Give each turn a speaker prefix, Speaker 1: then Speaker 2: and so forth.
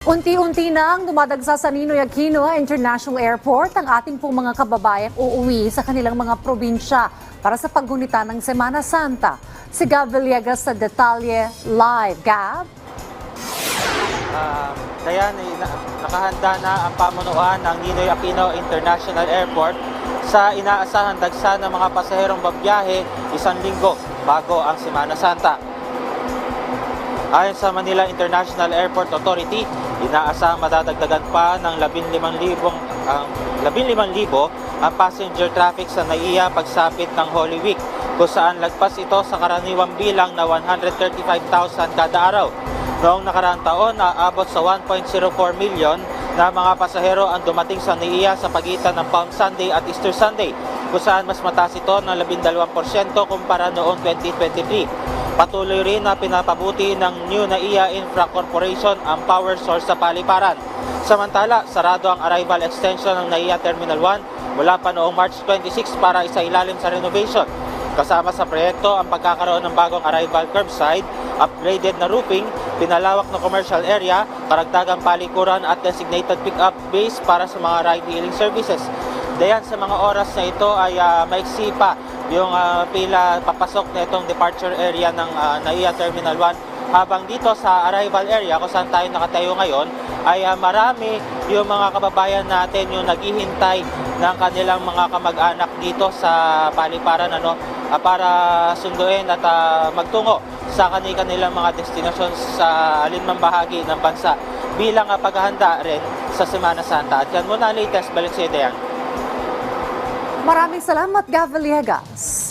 Speaker 1: Unti-unti nang dumadagsa sa Ninoy Aquino International Airport ang ating pong mga kababayang uuwi sa kanilang mga probinsya para sa paggunita ng Semana Santa. Si Gab Villegas sa detalye live. Gab?
Speaker 2: Kaya nakahanda na ang pamunuan ng Ninoy Aquino International Airport sa inaasahang dagsa ng mga pasaherong babiyahe isang linggo bago ang Semana Santa. Ayon sa Manila International Airport Authority, inaasahang madadagdagan pa ng 15,000 ang passenger traffic sa NAIA pagsapit ng Holy Week, kung saan lagpas ito sa karaniwang bilang na 135,000 kada araw. Noong nakaraang taon, naabot sa 1.04 million na mga pasahero ang dumating sa NAIA sa pagitan ng Palm Sunday at Easter Sunday, kung saan mas mataas ito ng 12% kumpara noong 2023. Patuloy rin na pinapabuti ng New NAIA Infra Corporation ang power source sa paliparan. Samantala, sarado ang arrival extension ng NAIA Terminal 1 mula pa noong March 26 para isailalim sa renovation. Kasama sa proyekto ang pagkakaroon ng bagong arrival curbside, upgraded na roofing, pinalawak na commercial area, karagdagang palikuran at designated pick-up base para sa mga ride-hailing services. Dayan sa mga oras na ito ay maiksi pa yung pila papasok na itong departure area ng NAIA Terminal 1, habang dito sa arrival area kung saan tayo nakatayo ngayon ay marami yung mga kababayan natin yung naghihintay ng kanilang mga kamag-anak dito sa paliparan para sunduin at magtungo sa kanilang mga destinations sa alinmang bahagi ng bansa bilang paghahanda rin sa Semana Santa. At yan muna latest, balik sa Dayan.
Speaker 1: Maraming salamat, Gab Villegas.